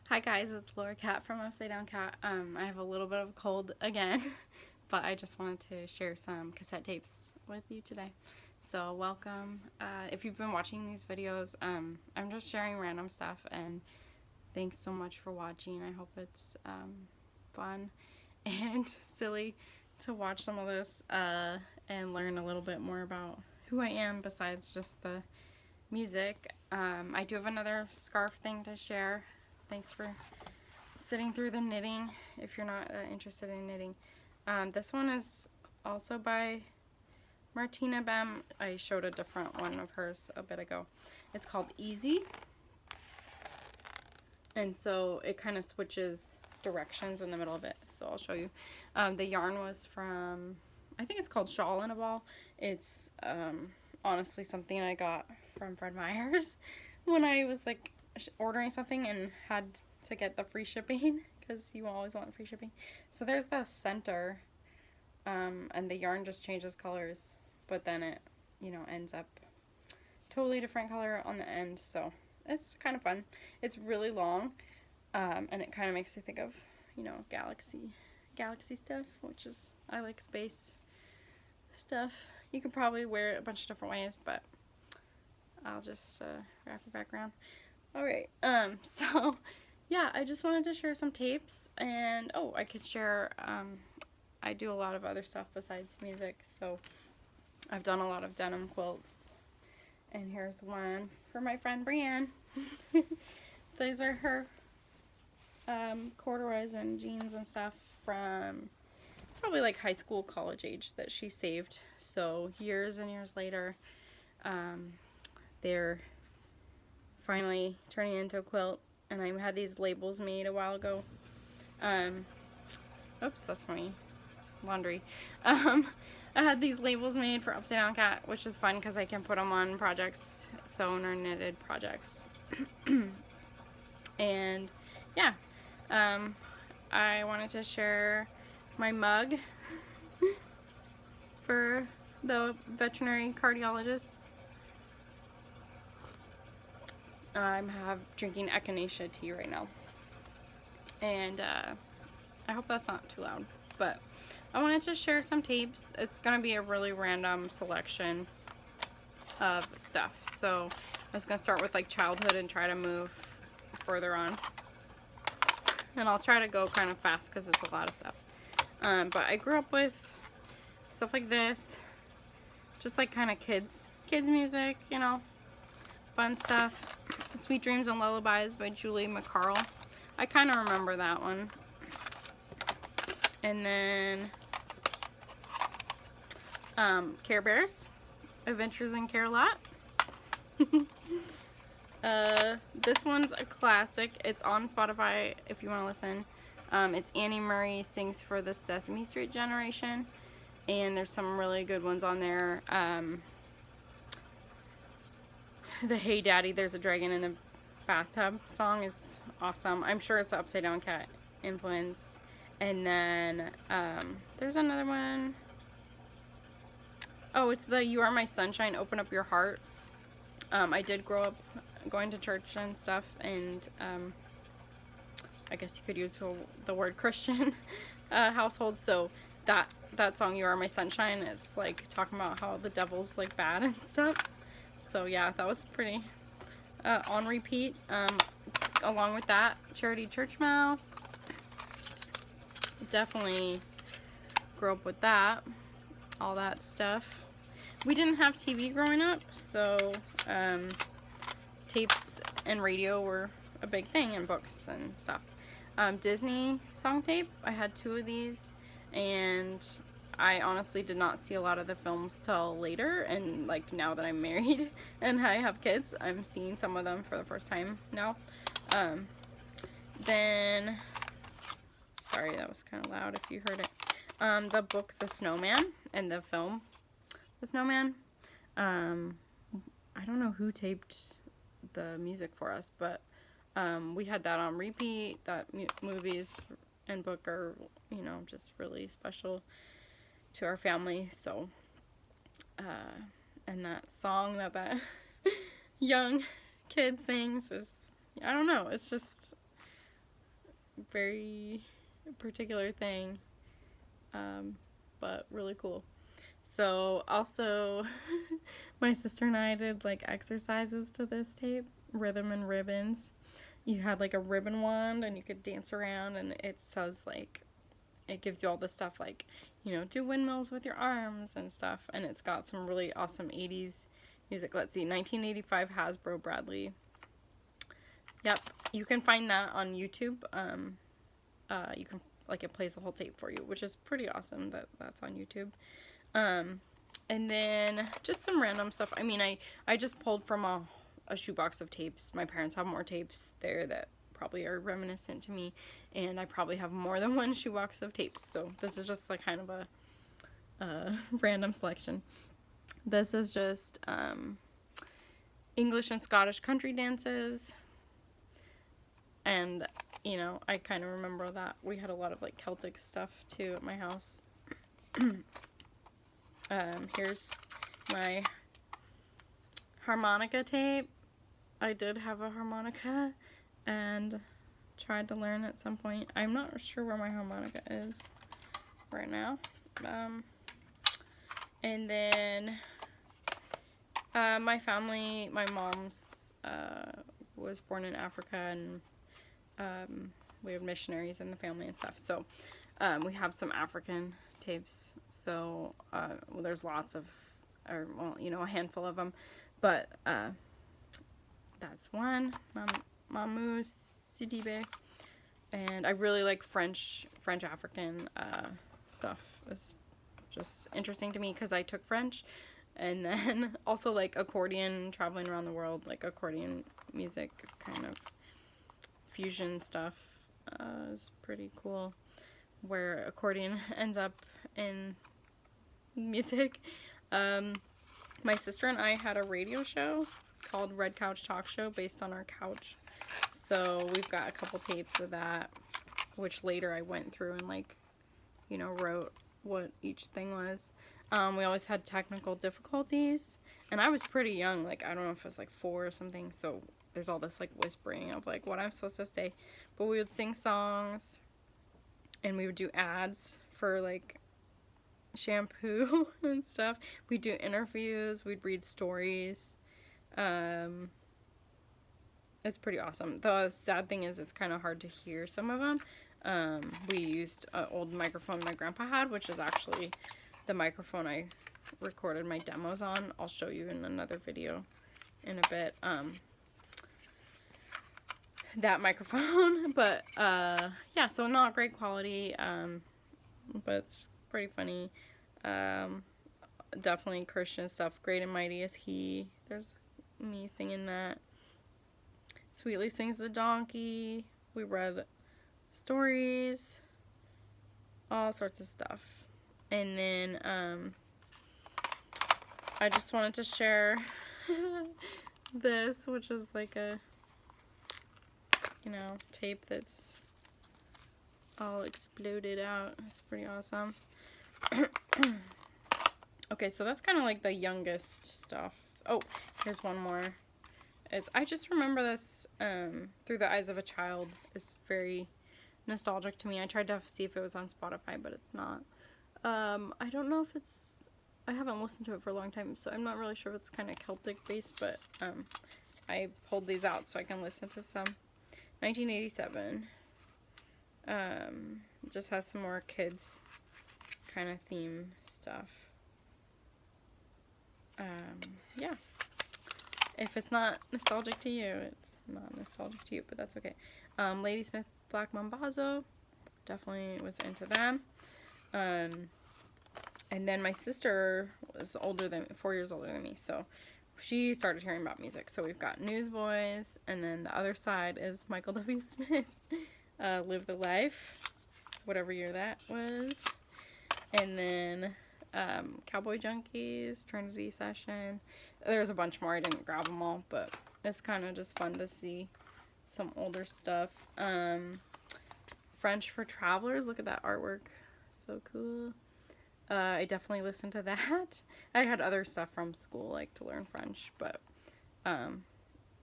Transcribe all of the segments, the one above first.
Hi guys, it's Laura Cat from Upsidedown Cat. I have a little bit of a cold again, but I just wanted to share some cassette tapes with you today. So welcome. If you've been watching these videos, I'm just sharing random stuff, and thanks so much for watching. I hope it's fun and silly to watch some of this and learn a little bit more about who I am besides just the music. I do have another scarf thing to share. Thanks for sitting through the knitting if you're not interested in knitting. This one is also by Martina Behm. I showed a different one of hers a bit ago. It's called Easy. And so it kind of switches directions in the middle of it. So I'll show you. The yarn was from, I think it's called Shawl in a Ball. It's honestly something I got from Fred Meyer's when I was like ordering something and had to get the free shipping because you always want free shipping. So there's the center and the yarn just changes colors, but then it, you know, ends up totally different color on the end. So it's kind of fun. It's really long and it kind of makes me think of, you know, galaxy stuff, which is, I like space stuff. You could probably wear it a bunch of different ways, but I'll just wrap it back around. Alright, so yeah, I just wanted to share some tapes, and I could share, I do a lot of other stuff besides music, so I've done a lot of denim quilts, and here's one for my friend Brienne. These are her corduroys and jeans and stuff from probably like high school, college age that she saved, so years and years later, they're finally turning into a quilt, and I had these labels made a while ago. Oops, that's my laundry. I had these labels made for Upsidedown Cat, which is fun because I can put them on projects, sewn or knitted projects. And yeah, I wanted to share my mug for the veterinary cardiologist. I'm drinking echinacea tea right now, and I hope that's not too loud, but I wanted to share some tapes. It's gonna be a really random selection of stuff, so I was gonna start with like childhood and try to move further on, and I'll try to go kind of fast because it's a lot of stuff, but I grew up with stuff like this, just like kind of kids music, you know, fun stuff. Sweet Dreams and Lullabies by Julie McCarl. I kind of remember that one. And then Care Bears, Adventures in Care-a-Lot. This one's a classic. It's on Spotify if you want to listen. It's Annie Murray Sings for the Sesame Street Generation, and there's some really good ones on there. The Hey Daddy, There's a Dragon in the Bathtub song is awesome. I'm sure it's an Upsidedown Cat influence. And then there's another one. Oh, it's the You Are My Sunshine, Open Up Your Heart. I did grow up going to church and stuff, and I guess you could use the word Christian household. So that song, You Are My Sunshine, it's like talking about how the devil's like bad and stuff. So yeah, that was pretty on repeat. Along with that, Charity Church Mouse. Definitely grew up with that. All that stuff. We didn't have TV growing up, so tapes and radio were a big thing, and books and stuff. Disney song tape. I had 2 of these, and I honestly did not see a lot of the films till later, and like now that I'm married and I have kids, I'm seeing some of them for the first time now. Then, sorry, that was kind of loud if you heard it. The book The Snowman and the film The Snowman. I don't know who taped the music for us, but we had that on repeat. That movies and book are, you know, just really special to our family. So and that song that young kid sings is, I don't know, it's just very particular thing, but really cool. So also, my sister and I did like exercises to this tape, Rhythm and Ribbons. You had like a ribbon wand and you could dance around, and it says like, it gives you all this stuff like, do windmills with your arms and stuff. And it's got some really awesome 80s music. Let's see, 1985 Hasbro Bradley. Yep, you can find that on YouTube. You can, like, it plays the whole tape for you, which is pretty awesome that that's on YouTube. And then just some random stuff. I mean, I just pulled from a shoebox of tapes. My parents have more tapes there that probably are reminiscent to me, and I probably have more than one shoebox of tapes. So this is just like kind of a random selection. This is just English and Scottish country dances. And, I kind of remember that we had a lot of, like, Celtic stuff, too, at my house. Here's my harmonica tape. I did have a harmonica and tried to learn at some point. I'm not sure where my harmonica is right now. And then my family, my mom's was born in Africa, and we have missionaries in the family and stuff. So we have some African tapes. So there's lots of, a handful of them. But that's one, Mamu Sidibe. And I really like French African stuff. It's just interesting to me because I took French. And then also like accordion, traveling around the world, like accordion music, kind of fusion stuff is pretty cool, where accordion ends up in music. My sister and I had a radio show called Red Couch Talk Show based on our couch. So we've got a couple tapes of that, which later I went through and like, wrote what each thing was. We always had technical difficulties, and I was pretty young, like I don't know if it was like 4 or something, so there's all this like whispering of like what I'm supposed to say. But we would sing songs, and we would do ads for like shampoo and stuff. We'd do interviews, we'd read stories. It's pretty awesome. The sad thing is it's kind of hard to hear some of them. We used an old microphone my grandpa had, which is actually the microphone I recorded my demos on. I'll show you in another video in a bit. That microphone, but yeah, so not great quality, but it's pretty funny. Definitely Christian stuff. Great and mighty is he. There's me singing that. Sweetly sings the donkey. We read stories, all sorts of stuff. And then I just wanted to share this, which is like a tape that's all exploded out. It's pretty awesome. Okay, so that's kind of like the youngest stuff. Oh, here's one more. I just remember this Through the Eyes of a Child is very nostalgic to me. I tried to see if it was on Spotify, but it's not. I don't know if I haven't listened to it for a long time, so I'm not really sure if it's kind of Celtic based, but I pulled these out so I can listen to some. 1987. Just has some more kids kind of theme stuff. Yeah. If it's not nostalgic to you, it's not nostalgic to you, but that's okay. Ladysmith Black Mambazo, definitely was into them. And then my sister was 4 years older than me, so she started hearing about music. So we've got Newsboys, and then the other side is Michael W. Smith, Live the Life, whatever year that was. And then Cowboy Junkies, Trinity Session. There's a bunch more. I didn't grab them all, but it's kind of just fun to see some older stuff. French for Travelers. Look at that artwork. So cool. I definitely listened to that. I had other stuff from school, like, to learn French, but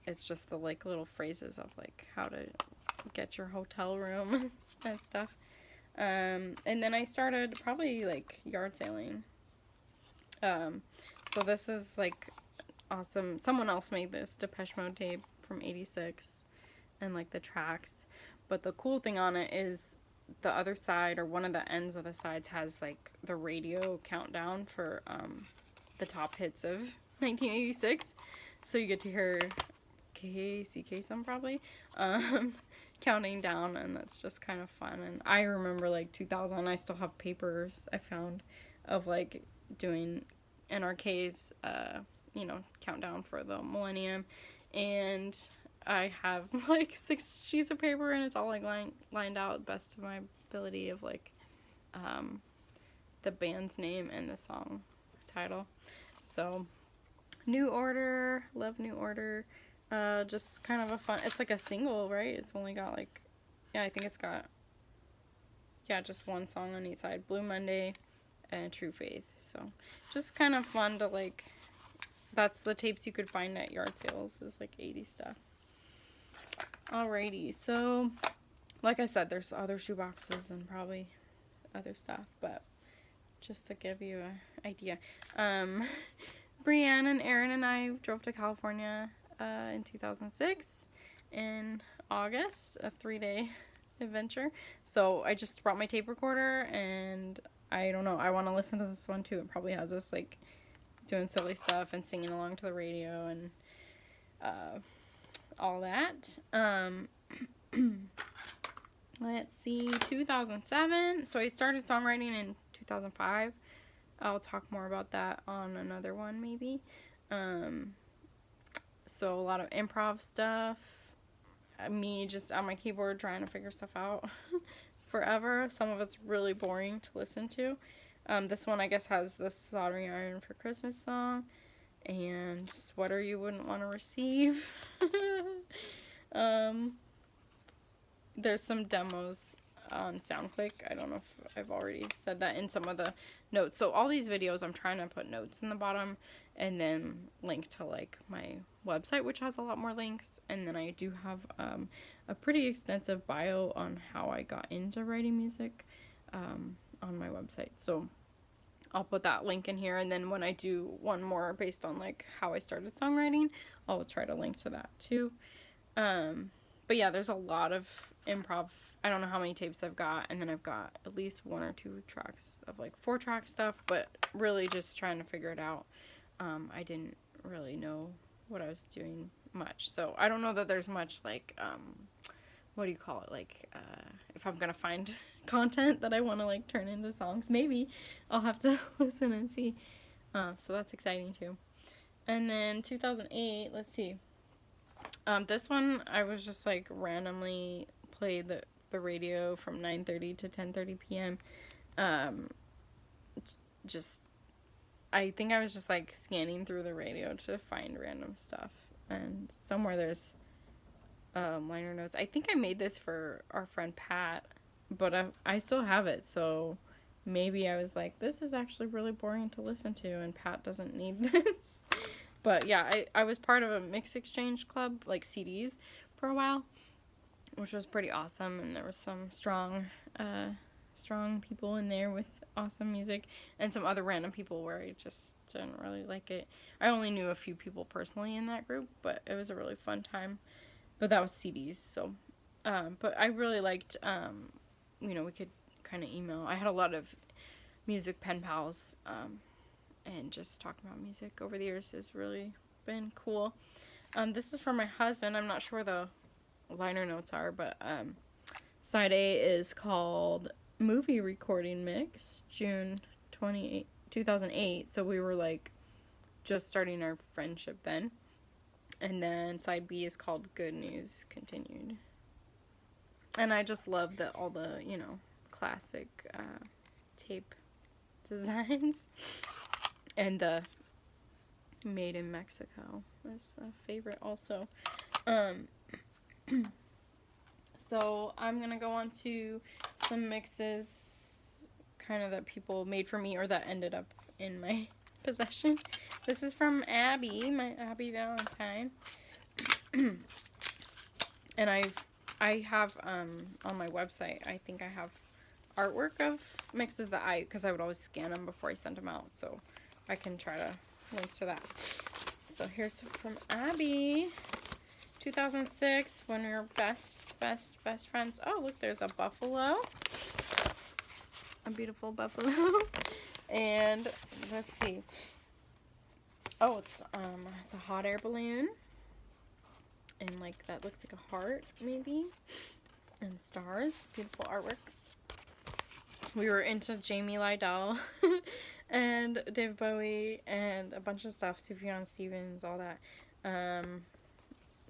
it's just the, like, little phrases of, like, how to get your hotel room and stuff. And then I started probably like yard sailing. So this is like awesome. Someone else made this Depeche Mode tape from '86 and like the tracks. But the cool thing on it is the other side, or one of the ends of the sides, has like the radio countdown for the top hits of 1986. So you get to hear KCK some probably counting down, and that's just kind of fun. And I remember like 2000, I still have papers I found of like doing NRK's countdown for the millennium, and I have like 6 sheets of paper, and it's all like lined out best of my ability of like the band's name and the song title. So New Order, love New Order. Just kind of a fun, it's like a single, right? It's only got like, I think it's got, just one song on each side, Blue Monday and True Faith. So just kind of fun to like, that's the tapes you could find at yard sales, is like 80s stuff. Alrighty, so like I said, there's other shoeboxes and probably other stuff, but just to give you an idea. Brianne and Aaron and I drove to California in 2006 in August, a 3-day adventure. So I just brought my tape recorder, and I don't know, I want to listen to this one too. It probably has us like doing silly stuff and singing along to the radio and all that. Let's see, 2007. So I started songwriting in 2005. I'll talk more about that on another one maybe. So a lot of improv stuff. Me just on my keyboard trying to figure stuff out forever. Some of it's really boring to listen to. This one I guess has the Soldering Iron for Christmas song and Sweater You Wouldn't Want to Receive. There's some demos on SoundClick. I don't know if I've already said that in some of the notes. So all these videos, I'm trying to put notes in the bottom and then link to like my website, which has a lot more links. And then I do have a pretty extensive bio on how I got into writing music on my website. So I'll put that link in here. And then when I do one more based on like how I started songwriting, I'll try to link to that too. But yeah, there's a lot of improv. I don't know how many tapes I've got, and then I've got at least 1 or 2 tracks of like 4-track stuff, but really just trying to figure it out. I didn't really know what I was doing much, so I don't know that there's much like what do you call it, like if I'm gonna find content that I want to like turn into songs. Maybe I'll have to listen and see. So that's exciting too. And then 2008, let's see. This one I was just like randomly played the radio from 9:30 to 10:30 p.m. I think I was just like scanning through the radio to find random stuff, and somewhere there's liner notes. I think I made this for our friend Pat, but I still have it, so maybe I was like, this is actually really boring to listen to, and Pat doesn't need this. But yeah, I was part of a mix exchange club, like CDs, for a while, which was pretty awesome, and there was some strong people in there with awesome music, and some other random people where I just didn't really like it. I only knew a few people personally in that group, but it was a really fun time. But that was CDs, so, but I really liked, we could kind of email. I had a lot of music pen pals, and just talking about music over the years has really been cool. This is from my husband. I'm not sure where the liner notes are, but side A is called Movie Recording Mix, June 2008. So we were like just starting our friendship then. And then side B is called Good News Continued. And I just love all the, classic tape designs. And the Made in Mexico is a favorite also. So I'm going to go on to some mixes kind of that people made for me or that ended up in my possession. This is from Abby, my Abby Valentine. And I I have, on my website, I think I have artwork of mixes that because I would always scan them before I sent them out, so I can try to link to that. So here's from Abby, 2006, when we were best friends. Oh, look, there's a buffalo, a beautiful buffalo, and let's see. Oh, it's a hot air balloon, and like that looks like a heart maybe, and stars. Beautiful artwork. We were into Jamie Lydell and David Bowie and a bunch of stuff. Sufjan Stevens, all that.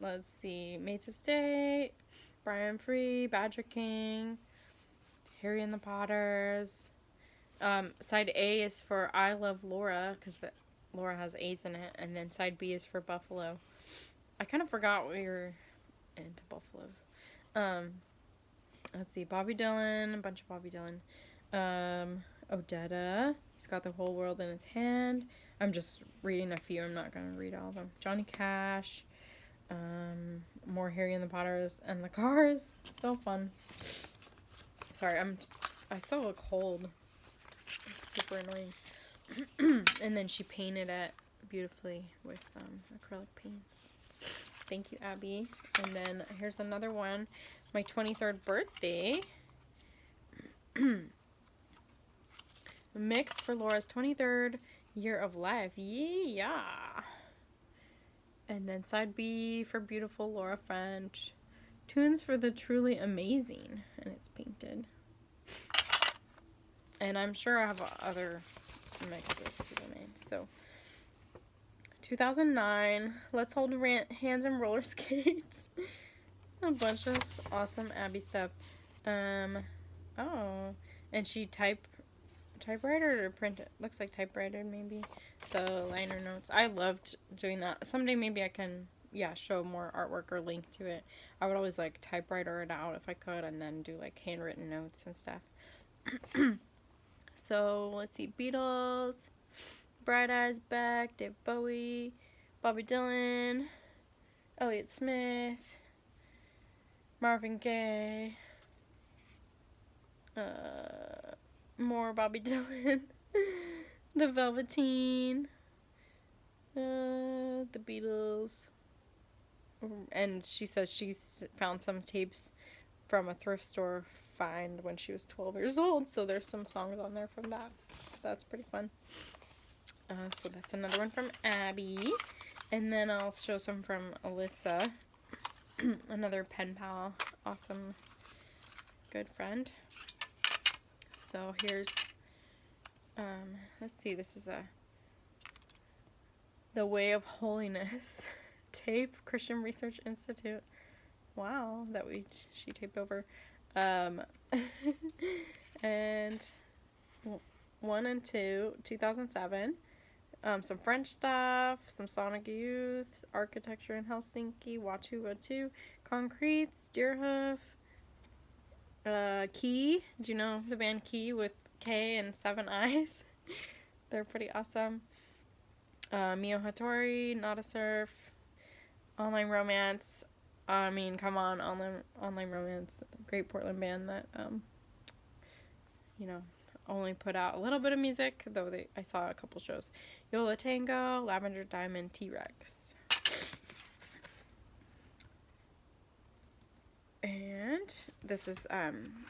Let's see. Mates of State, Brian Free, Badger King, Harry and the Potters. Side A is for I Love Laura, because Laura has A's in it. And then side B is for Buffalo. I kind of forgot we were into buffaloes. Let's see. Bobby Dylan, a bunch of Bobby Dylan. Odetta, he's got the whole world in his hand. I'm just reading a few, I'm not going to read all of them. Johnny Cash, more Harry and the Potters, and the Cars. So fun. Sorry, I still look cold. It's super annoying. And then she painted it beautifully with acrylic paints. Thank you, Abby. And then here's another one. My 23rd birthday. Mix for Laura's 23rd year of life. Yeah. And then side B for beautiful Laura French. Tunes for the truly amazing. And it's painted. And I'm sure I have other mixes people made. So, 2009. Let's hold hands and roller skate. A bunch of awesome Abby stuff. Oh. And she typewriter or print it? Looks like typewriter maybe. The liner notes. I loved doing that. Someday maybe I can, show more artwork or link to it. I would always like typewriter it out if I could and then do like handwritten notes and stuff. So let's see. Beatles, Bright Eyes Back, David Bowie, Bobby Dylan, Elliott Smith, Marvin Gaye, more Bobby Dylan, the Velveteen, the Beatles, and she says she's found some tapes from a thrift store find when she was 12 years old, so there's some songs on there from that. That's pretty fun. So that's another one from Abby, and then I'll show some from Alyssa, another pen pal, awesome, good friend. So here's, let's see, this is The Way of Holiness tape, Christian Research Institute. Wow, that she taped over. And 1 and 2, 2007. Some French stuff, some Sonic Youth, Architecture in Helsinki, Watu Watu, Concretes, Deerhoof, Key. Do you know the band Key with K and 7 eyes? They're pretty awesome. Mio Hattori, Not a Surf, Online Romance. I mean, come on, Online Romance, great Portland band that, only put out a little bit of music, though I saw a couple shows. Yola Tango, Lavender Diamond, T-Rex. And this is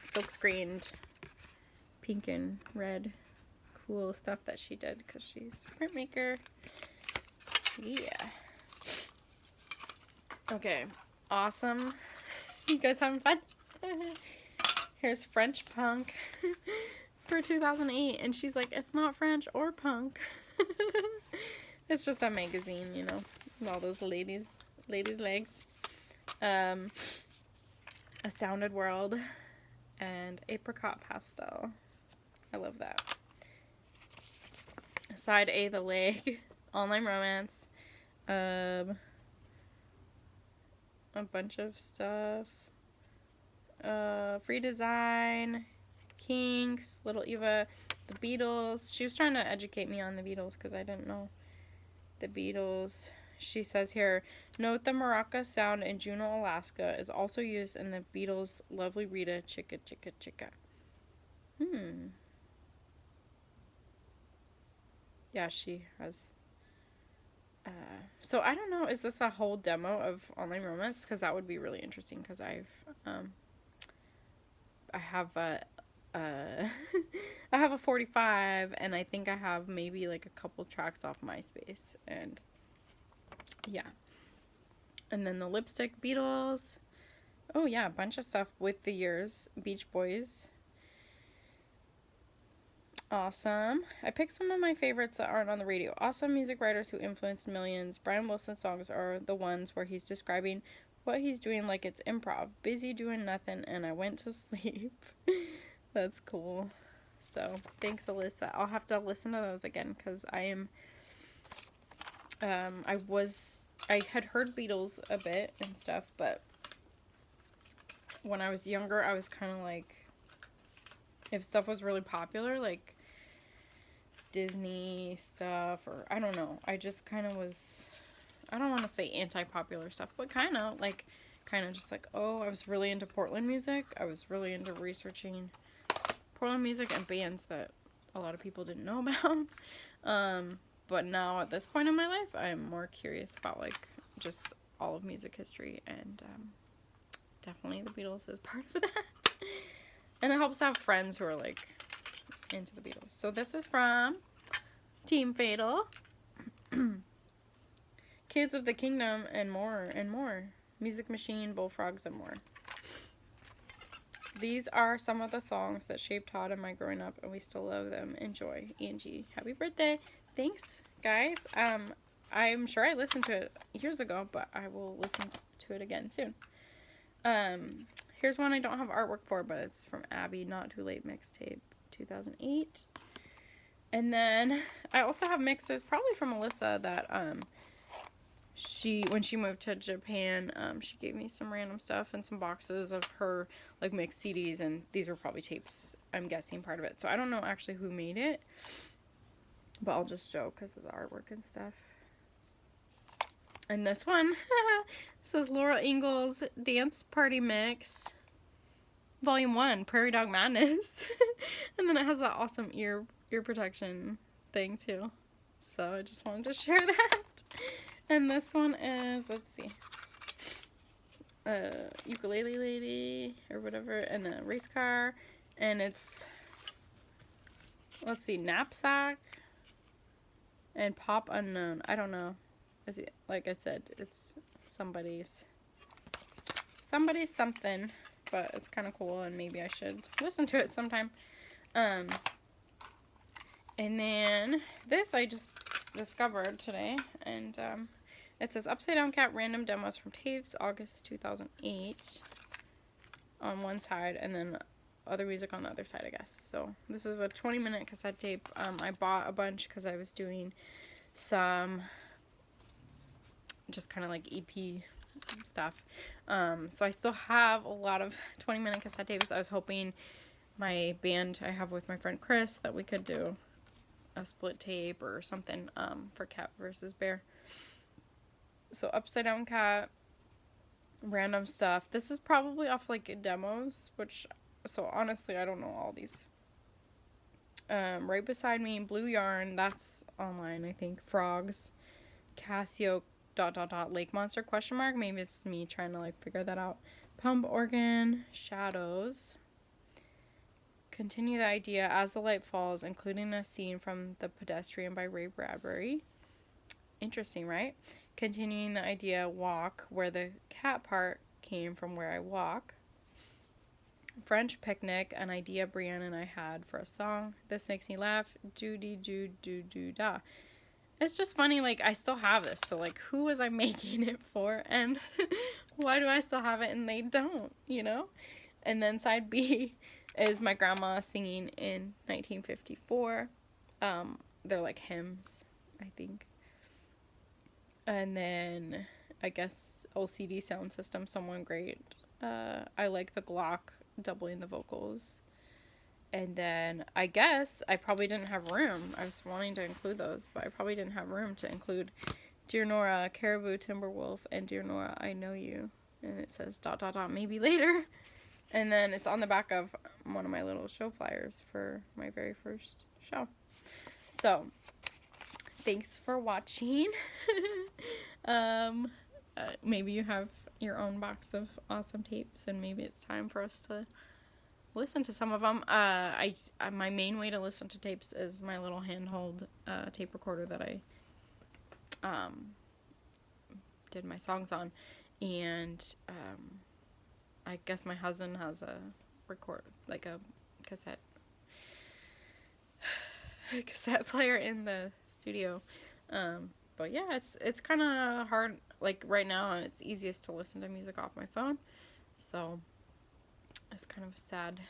silk-screened pink and red cool stuff that she did because she's a printmaker. Yeah. Okay. Awesome. You guys having fun? Here's French Punk for 2008. And she's like, it's not French or punk. It's just a magazine, with all those ladies' legs. Astounded World and Apricot Pastel. I love that. Side A, The Leg, Online Romance, a bunch of stuff, Free Design, Kinks, Little Eva, The Beatles. She was trying to educate me on the Beatles because I didn't know the Beatles. she says here, note the maraca sound in Juneau, Alaska is also used in the Beatles' Lovely Rita, Chicka Chicka Chicka. Yeah, she has. So I don't know, is this a whole demo of Online Romance? Because that would be really interesting, because I have a I have a 45, and I think I have maybe like a couple tracks off MySpace, and yeah. And then the Lipstick Beatles. Oh yeah, a bunch of stuff with the years. Beach Boys. Awesome. I picked some of my favorites that aren't on the radio. Awesome music writers who influenced millions. Brian Wilson's songs are the ones where he's describing what he's doing like it's improv. Busy doing nothing, and I went to sleep. That's cool. So, thanks, Alyssa. I'll have to listen to those again, because I am... I had heard Beatles a bit and stuff, but when I was younger, I was kind of like... If stuff was really popular, like Disney stuff, or I don't know. I just kind of was... I don't want to say anti-popular stuff, but kind of just like, oh, I was really into Portland music. I was really into researching Portland music and bands that a lot of people didn't know about. But now at this point in my life, I'm more curious about like just all of music history, and definitely the Beatles is part of that. And it helps to have friends who are like into the Beatles. So this is from Team Fatal. Kids of the Kingdom, and more and more. Music Machine, Bullfrogs, and more. These are some of the songs that shaped Todd and my growing up, and we still love them. Enjoy. Angie, happy birthday. Thanks, guys. I'm sure I listened to it years ago, but I will listen to it again soon. Here's one I don't have artwork for, but it's from Abby, Not Too Late Mixtape, 2008. And then I also have mixes, probably from Alyssa, that when she moved to Japan, she gave me some random stuff and some boxes of her like mixed CDs, and these were probably tapes, I'm guessing, part of it. So I don't know actually who made it, but I'll just show because of the artwork and stuff. And this one says Laura Ingalls Dance Party Mix Volume 1, Prairie Dog Madness. And then it has that awesome ear protection thing too. So I just wanted to share that. And this one is, let's see, Ukulele Lady or whatever, and then a race car, and it's, let's see, Knapsack and Pop Unknown. I don't know. Like I said, it's somebody's something, but it's kind of cool, and maybe I should listen to it sometime. And then this I just discovered today, and it says Upsidedown Cat Random Demos from Tapes, August 2008 on one side, and then other music on the other side, I guess. So this is a 20-minute cassette tape. I bought a bunch because I was doing some just kind of like EP stuff. So I still have a lot of 20-minute cassette tapes. I was hoping my band I have with my friend Chris that we could do a split tape or something for Cat versus Bear. So Upsidedown Cat, random stuff. This is probably off like demos, so honestly I don't know all these. Right Beside Me, Blue Yarn, that's online I think. Frogs, Casio, ... Lake Monster, ? Maybe it's me trying to like figure that out. Pump Organ, Shadows, Continue the Idea, As the Light Falls, including a scene from The Pedestrian by Ray Bradbury. Interesting, right? Continuing the Idea, Walk, where the cat part came from Where I Walk. French Picnic, an idea Brianna and I had for a song. This Makes Me Laugh, Do-dee-do-do-do-da. It's just funny, like, I still have this, so, like, who was I making it for, and why do I still have it and they don't, you know? And then side B is my grandma singing in 1954. They're, like, hymns, I think. And then, I guess, LCD Sound System, Someone Great. I like the Glock doubling the vocals. And then, I guess, I probably didn't have room. I was wanting to include those, but I probably didn't have room to include Dear Nora, Caribou, Timberwolf, and Dear Nora, I know you. And it says ... maybe later. And then it's on the back of one of my little show flyers for my very first show. So, thanks for watching. Maybe you have your own box of awesome tapes, and maybe it's time for us to listen to some of them. My main way to listen to tapes is my little handheld tape recorder that I did my songs on, and I guess my husband has a cassette player in the studio. But yeah, it's kind of hard. Like right now, it's easiest to listen to music off my phone, so it's kind of sad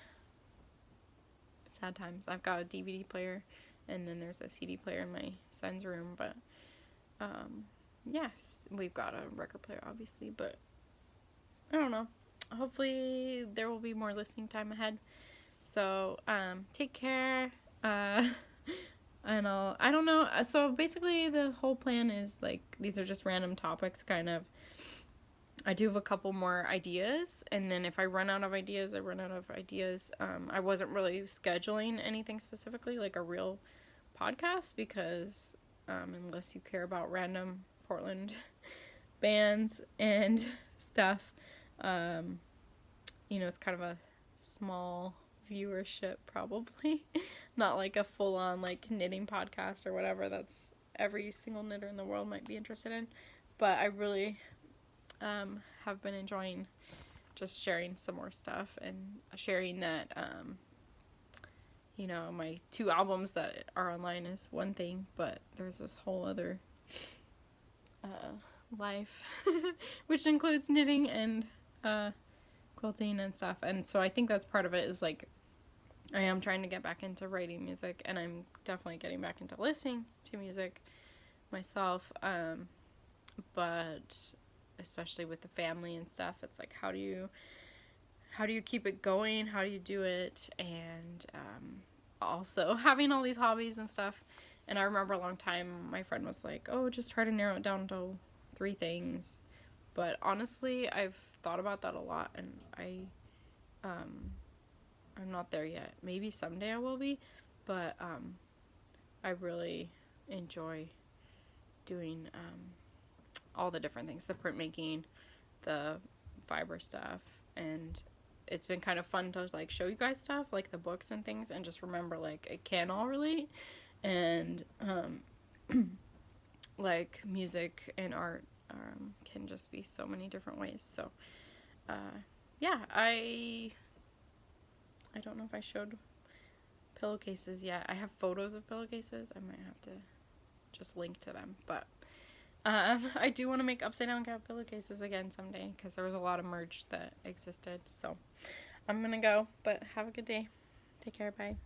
times. I've got a DVD player, and then there's a CD player in my son's room, but yes, we've got a record player, obviously, but I don't know. Hopefully there will be more listening time ahead. So, take care. And I don't know. So basically the whole plan is like, these are just random topics kind of. I do have a couple more ideas, and then if I run out of ideas, I run out of ideas. I wasn't really scheduling anything specifically, like a real podcast, because unless you care about random Portland bands and stuff, it's kind of a small viewership probably. Not like a full-on like knitting podcast or whatever that's every single knitter in the world might be interested in. But I really have been enjoying just sharing some more stuff and sharing that my 2 albums that are online is one thing, but there's this whole other life which includes knitting and quilting and stuff. And so I think that's part of it, is like I am trying to get back into writing music, and I'm definitely getting back into listening to music myself, but especially with the family and stuff, it's like how do you keep it going, how do you do it, and also having all these hobbies and stuff. And I remember a long time my friend was like, oh, just try to narrow it down to 3 things, but honestly I've thought about that a lot, and I'm not there yet. Maybe someday I will be, but I really enjoy doing all the different things, the printmaking, the fiber stuff, and it's been kind of fun to like show you guys stuff like the books and things, and just remember like it can all relate, and like music and art can just be so many different ways. So yeah, I don't know if I showed pillowcases yet. I have photos of pillowcases. I might have to just link to them. But I do want to make Upsidedown Cat pillowcases again someday, because there was a lot of merch that existed. So I'm going to go, but have a good day. Take care. Bye.